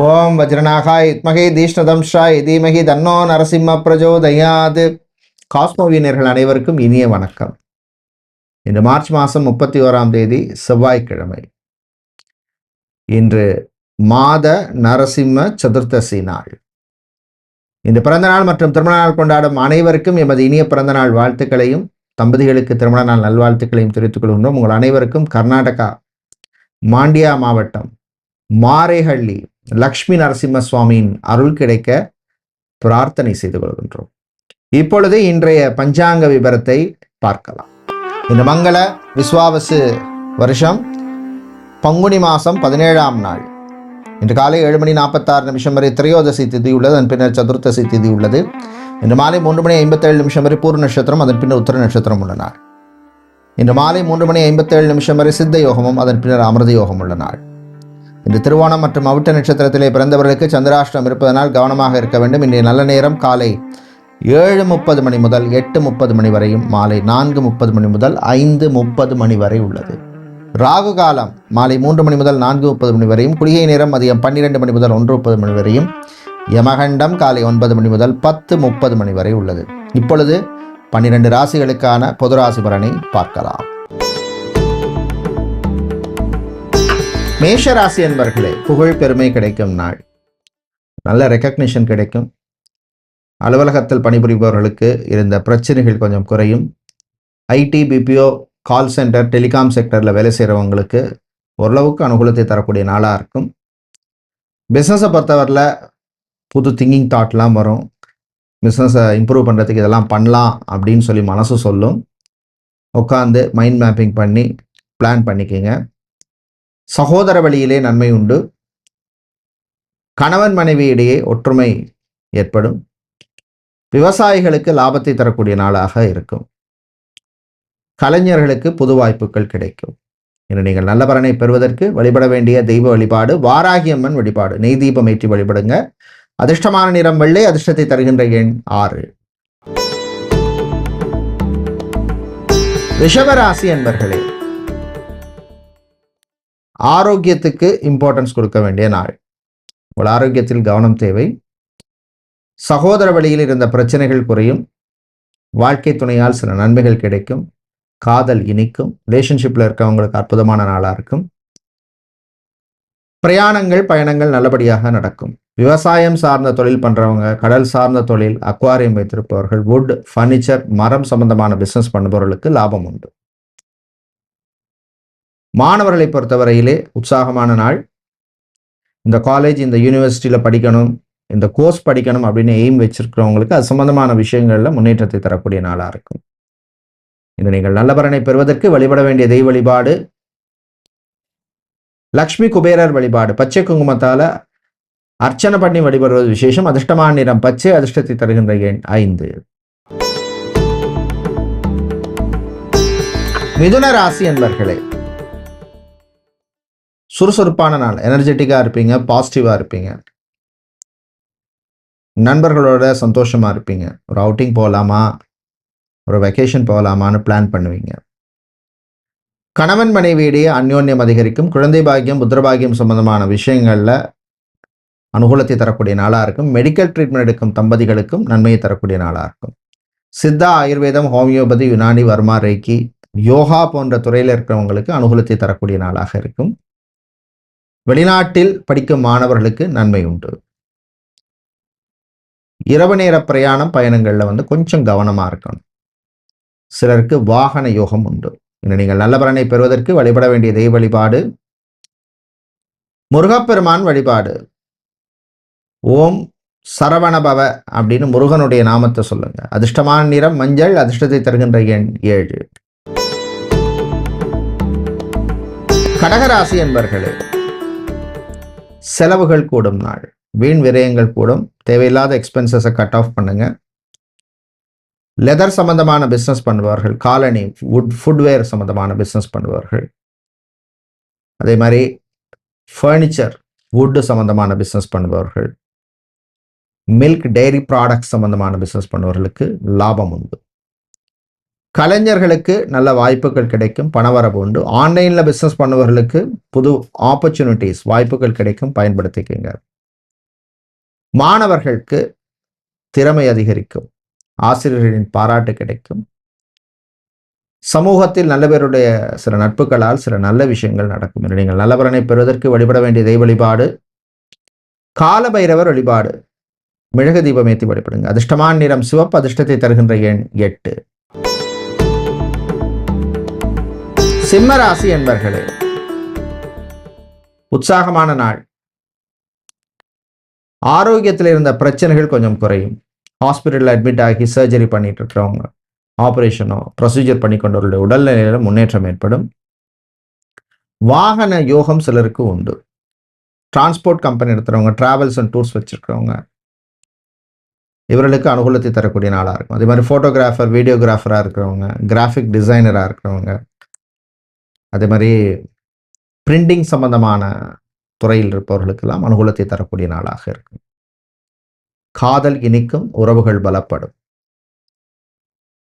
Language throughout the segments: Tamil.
ஓம் வஜ்ரநாகாய் வித்மகே தீஷ்ணதம்ஷாய் தீமகி தன்னோ நரசிம்ம பிரஜோதயாத். காஸ்மோவியனர்கள் அனைவருக்கும் இனிய வணக்கம். இன்று மார்ச் மாதம் 31ஆம் தேதி செவ்வாய்க்கிழமை. இன்று மாத நரசிம்ம சதுர்த்தசி நாள். இந்த பிறந்தநாள் மற்றும் திருமண நாள் கொண்டாடும் அனைவருக்கும் எமது இனிய பிறந்தநாள் வாழ்த்துக்களையும் தம்பதிகளுக்கு திருமண நாள் நல்வாழ்த்துக்களையும் தெரிவித்துக் கொள்கின்றோம். உங்கள் அனைவருக்கும் கர்நாடகா மாண்டியா மாவட்டம் மாரேஹள்ளி லக்ஷ்மி நரசிம்ம சுவாமியின் அருள் கிடைக்க பிரார்த்தனை செய்து கொள்கின்றோம். இப்பொழுது இன்றைய பஞ்சாங்க விபரத்தை பார்க்கலாம். இந்த மங்கள விஸ்வாவசு வருஷம் பங்குனி மாதம் 17ஆம் நாள். இன்று காலை 7:46 வரை திரையோதசி திதி உள்ளது. அதன் பின்னர் சதுர்த்தசி திதி உள்ளது. இன்று மாலை 3:57 வரை பூர்ண நட்சத்திரம், அதன் பின்னர் உத்தர நட்சத்திரம் உள்ள நாள். இன்று மாலை 3:57 வரை சித்த யோகமும், அதன் பின்னர் அமிர்த யோகம் உள்ள நாள். இன்று திருவோணம் மற்றும் அவிட்ட நட்சத்திரத்திலே பிறந்தவர்களுக்கு சந்திராஷ்டிரம் இருப்பதனால் கவனமாக இருக்க வேண்டும். இன்றைய நல்ல நேரம் காலை 7:30 மணி முதல் 8:30 மணி வரையும், மாலை 4:30 மணி முதல் 5:30 மணி வரை உள்ளது. ராகு காலம் மாலை 3 மணி முதல் 4:30 மணி வரையும், குளிகை நேரம் மதியம் 12 மணி முதல் 1:30 மணி வரையும், யமகண்டம் காலை 9 மணி முதல் 10:30 மணி வரை உள்ளது. இப்பொழுது 12 ராசிகளுக்கான பொது ராசி பலனை பார்க்கலாம். மேஷ ராசி என்பர்களே, புகழ் பெருமை கிடைக்கும் நாள். நல்ல ரெக்கக்னிஷன் கிடைக்கும். அலுவலகத்தில் பணிபுரிபவர்களுக்கு இருந்த பிரச்சனைகள் கொஞ்சம் குறையும். ID, BPO, call centre, telecom செக்டரில் வேலை செய்கிறவங்களுக்கு ஓரளவுக்கு அனுகூலத்தை தரக்கூடிய நாளாக இருக்கும். பிஸ்னஸை பொறுத்தவரையில் புது திங்கிங் தாட்லாம் வரும். பிஸ்னஸை இம்ப்ரூவ் பண்ணுறதுக்கு இதெல்லாம் பண்ணலாம் அப்படின்னு சொல்லி மனசு சொல்லும். உட்காந்து மைண்ட் மேப்பிங் பண்ணி பிளான் பண்ணிக்கோங்க. சகோதர வழியிலே நன்மை உண்டு. கணவன் மனைவி இடையே ஒற்றுமை ஏற்படும். விவசாயிகளுக்கு லாபத்தை தரக்கூடிய நாளாக இருக்கும். கலைஞர்களுக்கு புது வாய்ப்புகள் கிடைக்கும். இன்று நீங்கள் நல்ல பலனை பெறுவதற்கு வழிபட வேண்டிய தெய்வ வழிபாடு வாராகியம்மன் வழிபாடு. நெய் தீபம் ஏற்றி வழிபடுங்க. அதிர்ஷ்டமான நிறம் வெள்ளை. அதிர்ஷ்டத்தை தருகின்ற எண் 6. ரிஷபராசி என்பர்களே, ஆரோக்கியத்துக்கு இம்பார்ட்டன்ஸ் கொடுக்க வேண்டிய நாள். உங்கள் ஆரோக்கியத்தில் கவனம் தேவை. சகோதர வழியில் இருந்த பிரச்சனைகள் குறையும். வாழ்க்கை துணையால் சில நன்மைகள் கிடைக்கும். காதல் இனிக்கும். ரிலேஷன்ஷிப்பில் இருக்கவங்களுக்கு அற்புதமான நாளாக இருக்கும். பிரயாணங்கள், பயணங்கள் நல்லபடியாக நடக்கும். விவசாயம் சார்ந்த தொழில் பண்ணுறவங்க, கடல் சார்ந்த தொழில், அக்வாரியம் வைத்திருப்பவர்கள், வுட், ஃபர்னிச்சர், மரம் சம்பந்தமான பிஸ்னஸ் பண்ணுபவர்களுக்கு லாபம் உண்டு. மாணவர்களை பொறுத்தவரையிலே உற்சாகமான நாள். இந்த காலேஜ், இந்த யூனிவர்சிட்டியில் படிக்கணும், இந்த கோர்ஸ் படிக்கணும் அப்படின்னு எய்ம் வச்சிருக்கிறவங்களுக்கு அது சம்பந்தமான விஷயங்களில் முன்னேற்றத்தை தரக்கூடிய நாளாக இருக்கும். இது நீங்கள் நல்ல பலனை பெறுவதற்கு வழிபட வேண்டிய தெய்வ வழிபாடு லக்ஷ்மி குபேரர் வழிபாடு. பச்சை குங்குமத்தால் அர்ச்சனை பண்ணி வழிபடுவது விசேஷம். அதிர்ஷ்டமான நிறம் பச்சை. அதிர்ஷ்டத்தை தருகின்ற எண் 5. மிதுன ராசி என்பர்களே, சுறுசுறுப்பான நாள். எனர்ஜெட்டிக்காக இருப்பீங்க. பாசிட்டிவாக இருப்பீங்க. நண்பர்களோட சந்தோஷமாக இருப்பீங்க. ஒரு அவுட்டிங் போகலாமா, ஒரு வெக்கேஷன் போகலாமான்னு பிளான் பண்ணுவீங்க. கணவன் மனைவியிடையே அந்யோன்யம் அதிகரிக்கும். குழந்தை பாக்கியம், புத்திரபாகியம் சம்பந்தமான விஷயங்களில் அனுகூலத்தை தரக்கூடிய நாளாக இருக்கும். மெடிக்கல் ட்ரீட்மெண்ட் எடுக்கும் தம்பதிகளுக்கும் நன்மையை தரக்கூடிய நாளாக இருக்கும். சித்தா, ஆயுர்வேதம், ஹோமியோபதி, யுனானி, வர்மா, ரேக்கி, யோகா போன்ற துறையில் இருக்கிறவங்களுக்கு அனுகூலத்தை தரக்கூடிய நாளாக இருக்கும். வெளிநாட்டில் படிக்கும் மாணவர்களுக்கு நன்மை உண்டு. இரவு நேர பிரயாணம், பயணங்களில் கொஞ்சம் கவனமாக இருக்கணும். சிலருக்கு வாகன யோகம் உண்டு. இன்று நீங்கள் நல்ல பலனை பெறுவதற்கு வழிபட வேண்டிய தெய்வ வழிபாடு முருகப்பெருமான் வழிபாடு. ஓம் சரவணபவ அப்படின்னு முருகனுடைய நாமத்தை சொல்லுங்க. அதிர்ஷ்டமான நிறம் மஞ்சள். அதிர்ஷ்டத்தை தருகின்ற எண் 7. கடகராசி என்பர்களே, செலவுகள் கூடும் நாள். வீண் விரயங்கள் கூடும். தேவையில்லாத எக்ஸ்பென்சஸை கட் ஆஃப் பண்ணுங்க. லெதர் சம்பந்தமான பிஸ்னஸ் பண்ணுபவர்கள், காலனி, ஃபுட்வேர் சம்பந்தமான பிஸ்னஸ் பண்ணுபவர்கள், அதே மாதிரி ஃபர்னிச்சர், வுட் சம்பந்தமான பிஸ்னஸ் பண்ணுபவர்கள், மில்க், டெய்ரி ப்ராடக்ட்ஸ் சம்பந்தமான பிஸ்னஸ் பண்ணுபவர்களுக்கு லாபம் உண்டு. கலைஞர்களுக்கு நல்ல வாய்ப்புகள் கிடைக்கும். பணவரவு உண்டு. ஆன்லைனில் பிஸ்னஸ் பண்ணுபவர்களுக்கு புது ஆப்பர்ச்சுனிட்டிஸ், வாய்ப்புகள் கிடைக்கும். பயன்படுத்திக்கங்க. மாணவர்களுக்கு திறமை அதிகரிக்கும், ஆசிரியர்களின் பாராட்டு கிடைக்கும், சமூகத்தில் நல்ல பேருடைய சில நட்புகளால் சில நல்ல விஷயங்கள் நடக்கும். நீங்கள் நல்ல பலனை பெறுவதற்கு வழிபட வேண்டிய தெய்வ வழிபாடு கால பைரவர் வழிபாடு. மிளகு தீபம் ஏற்றி வழிபடுங்க. அதிர்ஷ்டமான நிறம் சிவப்பு. அதிர்ஷ்டத்தை தருகின்ற எண் 8. சிம்ம ராசி என்பர்களே, உற்சாகமான நாள். ஆரோக்கியத்தில் இருந்த பிரச்சனைகள் கொஞ்சம் குறையும். ஹாஸ்பிட்டலில் அட்மிட் ஆகி சர்ஜரி பண்ணிட்டு இருக்கிறவங்க, ஆபரேஷனோ ப்ரொசீஜர் பண்ணிக்கொண்டவர்களுடைய உடல்நிலையில முன்னேற்றம் ஏற்படும். வாகன யோகம் சிலருக்கு உண்டு. டிரான்ஸ்போர்ட் கம்பெனி நடத்துறவங்க, டிராவல்ஸ் அண்ட் டூர்ஸ் வச்சிருக்கிறவங்க, இவர்களுக்கு அனுகூலத்தை தரக்கூடிய நாளாக இருக்கும். அதே மாதிரி ஃபோட்டோகிராஃபர், வீடியோகிராஃபராக இருக்கிறவங்க, கிராஃபிக் டிசைனராக இருக்கிறவங்க, அதே மாதிரி பிரிண்டிங் சம்பந்தமான துறையில் இருப்பவர்களுக்கெல்லாம் அனுகூலத்தை தரக்கூடிய நாளாக இருக்கும். காதல் இனிக்கும், உறவுகள் பலப்படும்.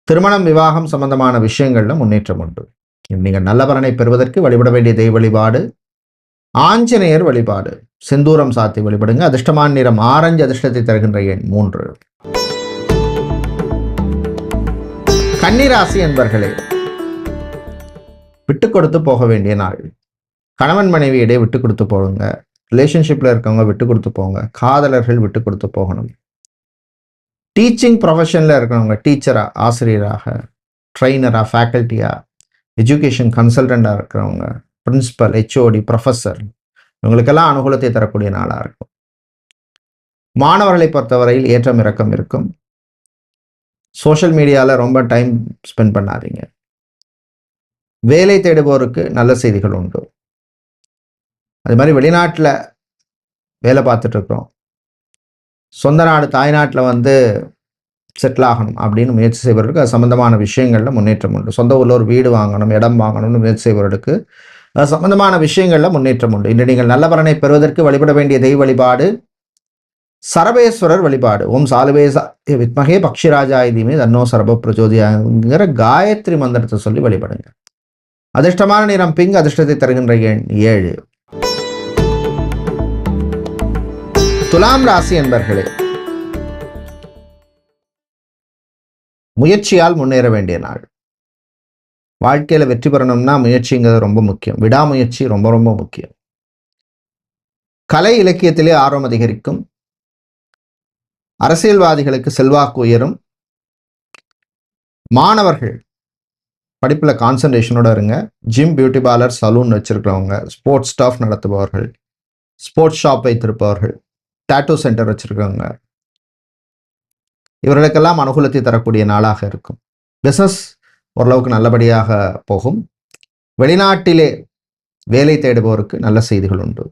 திருமணம், விவாகம் சம்பந்தமான விஷயங்கள்ல முன்னேற்றம் உண்டு. நீங்கள் நல்ல பலனை பெறுவதற்கு வழிபட வேண்டிய தெய்வ வழிபாடு ஆஞ்சநேயர் வழிபாடு. செந்தூரம் சாத்தி வழிபடுங்க. அதிர்ஷ்டமான நிறம் ஆரஞ்சு. அதிர்ஷ்டத்தை தருகின்ற எண் 3. கன்னிராசி என்பர்களே, விட்டு கொடுத்து போக வேண்டிய நாள். கணவன் மனைவி இடையே விட்டு கொடுத்து போடுங்க. ரிலேஷன்ஷிப்ல இருக்கவங்க விட்டு கொடுத்து போங்க. காதலர்கள் விட்டு கொடுத்து போகணும். டீச்சிங் ப்ரொஃபஷன்ல இருக்கிறவங்க, டீச்சரா, ஆசிரியராக, ட்ரெயினரா, ஃபேக்கல்ட்டியா, எஜுகேஷன் கன்சல்டண்டாக இருக்கிறவங்க, பிரின்சிபல், ஹெச்ஓடி, ப்ரொஃபஸர், இவங்களுக்கெல்லாம் அனுகூலத்தை தரக்கூடிய நாளாக இருக்கும். மாணவர்களை பொறுத்தவரையில் ஏற்றம் இறக்கம் இருக்கும். சோஷியல் மீடியாவில் ரொம்ப டைம் ஸ்பெண்ட் பண்ணாதீங்க. வேலை தேடுபவருக்கு நல்ல செய்திகள் உண்டு. அது மாதிரி வெளிநாட்டில் வேலை பார்த்துட்டு இருக்கிறோம், சொந்த நாடு தாய்நாட்டில் செட்டில் ஆகணும் அப்படின்னு முயற்சி செய்வதற்கு அது சம்பந்தமான விஷயங்களில் முன்னேற்றம் உண்டு. சொந்த ஊரில் ஒரு வீடு வாங்கணும், இடம் வாங்கணும்னு முயற்சி செய்வதற்கு அது சம்பந்தமான விஷயங்களில் முன்னேற்றம் உண்டு. இன்று நீங்கள் நல்ல பலனை பெறுவதற்கு வழிபட வேண்டிய தெய்வ வழிபாடு சரபேஸ்வரர் வழிபாடு. ஓம் சாலுவேசா வித்மகே பக்ஷிராஜாய தீமஹி தன்னோ சர்வ பிரச்சோதயாத்ங்கிற காயத்ரி மந்திரத்தை சொல்லி வழிபடுங்க. அதிர்ஷ்டமான நிறம் பிங்க். அதிர்ஷ்டத்தை தருகின்ற எண் 7. துலாம் ராசி என்பர்களே, முயற்சியால் முன்னேற வேண்டிய நாள். வாழ்க்கையில வெற்றி பெறணும்னா முயற்சிங்கிறது ரொம்ப முக்கியம். விடாமுயற்சி ரொம்ப ரொம்ப முக்கியம். கலை இலக்கியத்திலே ஆர்வம் அதிகரிக்கும். அரசியல்வாதிகளுக்கு செல்வாக்கு உயரும். மாணவர்கள் படிப்புல கான்சன்ட்ரேஷனோட இருங்க. ஜிம், பியூட்டி பார்லர், சலூன் வச்சிருக்கிறவங்க, ஸ்போர்ட்ஸ் ஸ்டாஃப் நடத்துபவர்கள், ஸ்போர்ட்ஸ் ஷாப் வைத்திருப்பவர்கள், டாட்டூ சென்டர் வச்சிருக்கவங்க, இவர்களுக்கெல்லாம் அனுகூலத்தை தரக்கூடிய நாளாக இருக்கும். பிசினஸ் ஓரளவுக்கு நல்லபடியாக போகும். வெளிநாட்டிலே வேலை தேடுபவருக்கு நல்ல செய்திகள் உண்டு.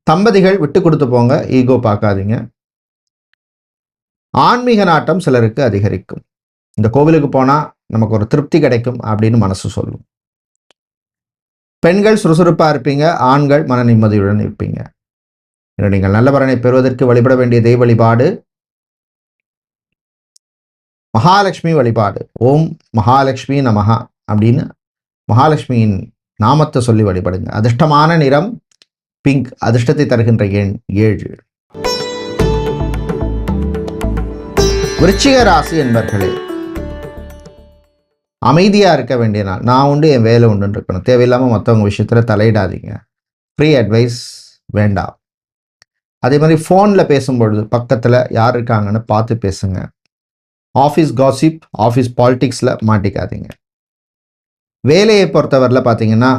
தம்பதிகள் விட்டு கொடுத்து போங்க, ஈகோ பார்க்காதீங்க. ஆன்மீக நாட்டம் சிலருக்கு அதிகரிக்கும். இந்த கோவிலுக்கு போனா நமக்கு ஒரு திருப்தி கிடைக்கும் அப்படின்னு மனசு சொல்லும். பெண்கள் சுறுசுறுப்பா இருப்பீங்க, ஆண்கள் மன நிம்மதியுடன் இருப்பீங்க. நீங்கள் நல்ல பலனை பெறுவதற்கு வழிபட வேண்டிய தெய்வ வழிபாடு மகாலட்சுமி வழிபாடு. ஓம் மகாலட்சுமி நமஹா அப்படின்னு மகாலட்சுமியின் நாமத்தை சொல்லி வழிபடுங்க. அதிர்ஷ்டமான நிறம் பிங்க். அதிர்ஷ்டத்தை தருகின்ற எண் 7. விருச்சிக ராசி என்பர்களே, அமைதியா இருக்க வேண்டிய நாள். நான் உண்டு, என் வேலை உண்டுன்னு இருக்கணும். தேவையில்லாம மற்றவங்க விஷயத்துல தலையிடாதீங்க. ஃப்ரீ அட்வைஸ் வேண்டாம். அதே மாதிரி ஃபோன்ல பேசும்பொழுது பக்கத்துல யார் இருக்காங்கன்னு பார்த்து பேசுங்க. ஆஃபீஸ் காசிப், ஆஃபீஸ் பாலிடிக்ஸில் மாட்டிக்காதீங்க. வேலையை பொறுத்தவரையில் பார்த்தீங்கன்னா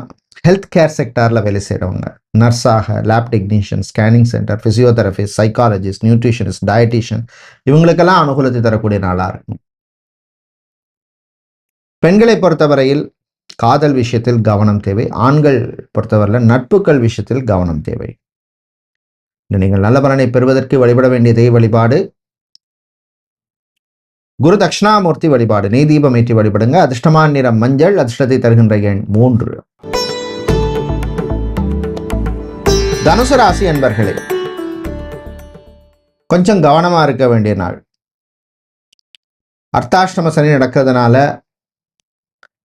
ஹெல்த் கேர் செக்டாரில் வேலை செய்கிறவங்க, நர்ஸாக, lab technician, scanning centre, physiotherapist, psychologist, nutritionist, dietitian, இவங்களுக்கெல்லாம் அனுகூலத்தை தரக்கூடிய நாளாக இருக்கும். பெண்களை பொறுத்தவரையில் காதல் விஷயத்தில் கவனம் தேவை. ஆண்கள் பொறுத்தவரையில் நட்புகள் விஷயத்தில் கவனம் தேவை. நீங்கள் நல்ல பலனை பெறுவதற்கு வழிபட வேண்டிய தெய்வ வழிபாடு குரு தட்சிணாமூர்த்தி வழிபாடு. நெய் தீபம் ஏற்றி வழிபடுங்க. அதிர்ஷ்டமான நிறம் மஞ்சள். அதிர்ஷ்டத்தை தருகின்ற எண் 3. தனுசு ராசி என்பர்களே, கொஞ்சம் கவனமா இருக்க வேண்டிய நாள். அர்த்தாஷ்டம சனி நடக்கிறதுனால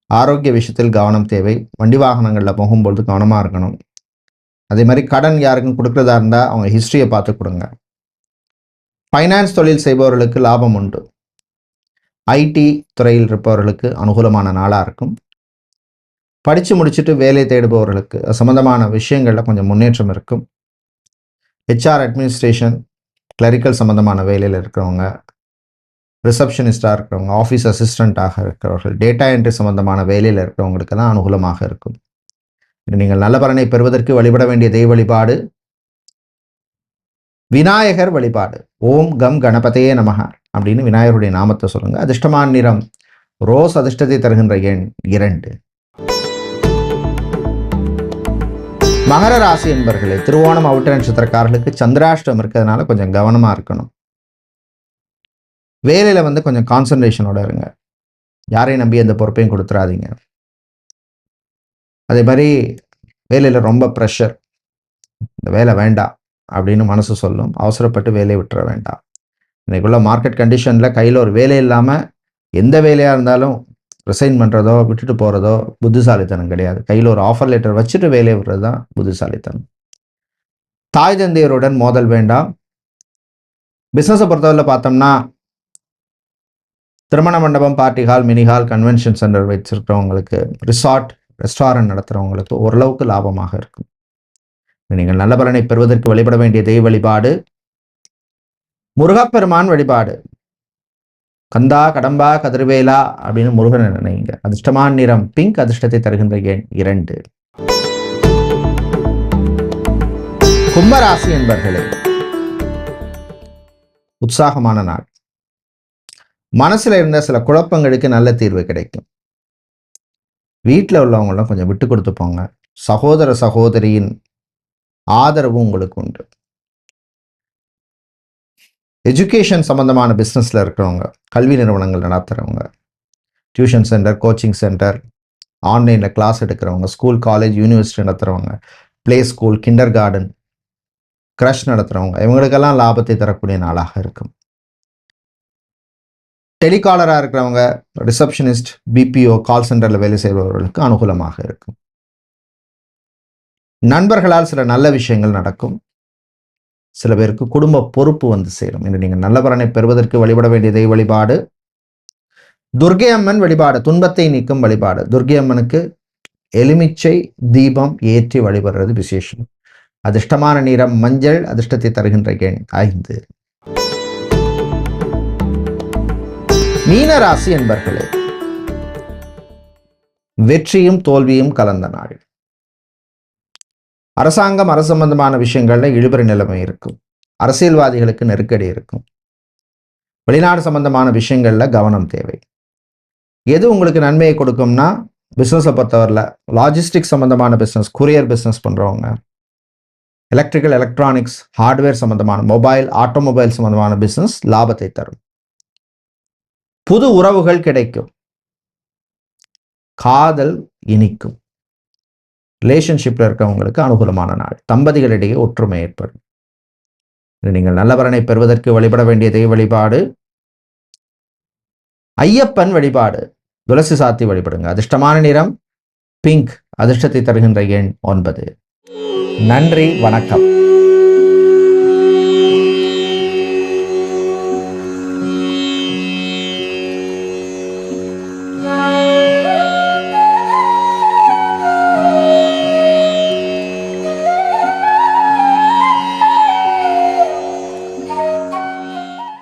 ஆரோக்கிய விஷயத்தில் கவனம் தேவை. வண்டி வாகனங்களில் போகும்பொழுது கவனமா இருக்கணும். அதே மாதிரி கடன் யாருக்கும் கொடுக்கறதா இருந்தால் அவங்க ஹிஸ்டரியை பார்த்து கொடுங்க. ஃபைனான்ஸ் தொழில் செய்பவர்களுக்கு லாபம் உண்டு. ஐடி துறையில் இருப்பவர்களுக்கு அனுகூலமான நாளாக இருக்கும். படித்து முடிச்சுட்டு வேலை தேடுபவர்களுக்கு சம்மந்தமான விஷயங்களில் கொஞ்சம் முன்னேற்றம் இருக்கும். ஹெச்ஆர் அட்மினிஸ்ட்ரேஷன் கிளரிக்கல் சம்மந்தமான வேலையில் இருக்கிறவங்க, ரிசப்ஷனிஸ்டாக இருக்கிறவங்க, ஆஃபீஸ் அசிஸ்டண்ட்டாக இருக்கிறவர்கள், டேட்டா என்ட்ரி சம்மந்தமான வேலையில் இருக்கிறவங்களுக்கெல்லாம் அனுகூலமாக இருக்கும். நீங்கள் நல்ல பலனை பெறுவதற்கு வழிபட வேண்டிய தெய்வ வழிபாடு விநாயகர் வழிபாடு. ஓம் கம் கணபதையே நமக அப்படின்னு விநாயகருடைய நாமத்தை சொல்லுங்க. அதிர்ஷ்டமான நிறம் ரோஸ். அதிர்ஷ்டத்தை தருகின்ற எண் 2. மகர ராசி என்பர்களே, திருவோணம் அவிட்ட நட்சத்திரக்காரர்களுக்கு சந்திராஷ்டம் இருக்கிறதுனால கொஞ்சம் கவனமா இருக்கணும். வேலையில கொஞ்சம் கான்சன்ட்ரேஷனோட இருங்க. யாரையும் நம்பி எந்த பொறுப்பையும் கொடுத்துடாதீங்க. அதே மாதிரி வேலையில் ரொம்ப ப்ரெஷர், இந்த வேலை வேண்டாம் அப்படின்னு மனசு சொல்லும். அவசரப்பட்டு வேலையை விட்டுற வேண்டாம். இன்றைக்குள்ள மார்க்கெட் கண்டிஷனில் கையில் ஒரு வேலை இல்லாமல் எந்த வேலையாக இருந்தாலும் ரிசைன் பண்ணுறதோ விட்டுட்டு போகிறதோ புத்திசாலித்தனம் கிடையாது. கையில் ஒரு ஆஃபர் லெட்டர் வச்சுட்டு வேலையை விடுறது தான் புத்திசாலித்தனம். தாய் தந்தையருடன் மோதல் வேண்டாம். பிஸ்னஸை பொறுத்தவரை பார்த்தோம்னா திருமண மண்டபம், party hall, mini hall, convention centre வச்சிருக்கிறவங்களுக்கு, ரிசார்ட், ரெஸ்டாரண்ட் நடத்துகிறவங்களுக்கு ஓரளவுக்கு லாபமாக இருக்கும். நீங்கள் நல்ல பலனை பெறுவதற்கு வழிபட வேண்டிய தெய்வ வழிபாடு முருகப்பெருமான் வழிபாடு. கந்தா கடம்பா கதிர்வேலா அப்படின்னு முருகனை நினைங்க. அதிர்ஷ்டமான நிறம் பிங்க். அதிர்ஷ்டத்தை தருகின்ற எண் 2. கும்பராசி என்பர்களே, உற்சாகமான நாள். மனசுல இருந்த சில குழப்பங்களுக்கு நல்ல தீர்வு கிடைக்கும். வீட்டில் உள்ளவங்களும் கொஞ்சம் விட்டு கொடுத்து போங்க. சகோதர சகோதரியின் ஆதரவு உங்களுக்கு உண்டு. எஜுகேஷன் சம்பந்தமான பிஸ்னஸில் இருக்கிறவங்க, கல்வி நிறுவனங்கள் நடத்துகிறவங்க, டியூஷன் சென்டர், கோச்சிங் சென்டர், ஆன்லைனில் கிளாஸ் எடுக்கிறவங்க, ஸ்கூல், காலேஜ், யூனிவர்சிட்டி நடத்துகிறவங்க, play school, kindergarten, creche நடத்துகிறவங்க, இவங்களுக்கெல்லாம் லாபத்தை தரக்கூடிய நாளாக இருக்கும். டெலிகாலராக இருக்கிறவங்க, ரிசப்ஷனிஸ்ட், பிபிஓ, கால் சென்டரில் வேலை செய்பவர்களுக்கு அனுகூலமாக இருக்கும். நண்பர்களால் சில நல்ல விஷயங்கள் நடக்கும். சில பேருக்கு குடும்ப பொறுப்பு சேரும். என்று நீங்கள் நல்ல பலனை பெறுவதற்கு வழிபட வேண்டிய தெய்வ வழிபாடு துர்க்கை அம்மன் வழிபாடு. துன்பத்தை நீக்கும் வழிபாடு. துர்க்கை அம்மனுக்கு எலுமிச்சை தீபம் ஏற்றி வழிபடுறது விசேஷம். அதிர்ஷ்டமான நிறம் மஞ்சள். அதிர்ஷ்டத்தை தருகின்ற எண் 5. மீனராசி என்பர்களே, வெற்றியும் தோல்வியும் கலந்த நாள். அரசாங்கம், அரசு சம்பந்தமான விஷயங்கள்ல இழுபறி நிலைமை இருக்கும். அரசியல்வாதிகளுக்கு நெருக்கடி இருக்கும். வெளிநாடு சம்பந்தமான விஷயங்கள்ல கவனம் தேவை. எது உங்களுக்கு நன்மையை கொடுக்கும்னா, பிஸ்னஸை பொறுத்தவரையில் லாஜிஸ்டிக் சம்பந்தமான பிஸ்னஸ், கொரியர் பிஸ்னஸ் பண்றவங்க, எலக்ட்ரிக்கல், எலக்ட்ரானிக்ஸ், ஹார்ட்வேர் சம்பந்தமான, மொபைல், ஆட்டோமொபைல் சம்பந்தமான பிஸ்னஸ் லாபத்தை தரும். புது உறவுகள் கிடைக்கும். காதல் இனிக்கும். ரிலேஷன்ஷிப்ல இருக்கவங்களுக்கு அனுகூலமான நாள். தம்பதிகளிடையே ஒற்றுமை ஏற்படும். நீங்கள் நல்ல பலனை பெறுவதற்கு வழிபட வேண்டிய தெய்வ வழிபாடு ஐயப்பன் வழிபாடு. துளசி சாத்தி வழிபடுங்க. அதிர்ஷ்டமான நிறம் பிங்க். அதிர்ஷ்டத்தை தருகின்ற எண் 9. நன்றி, வணக்கம்.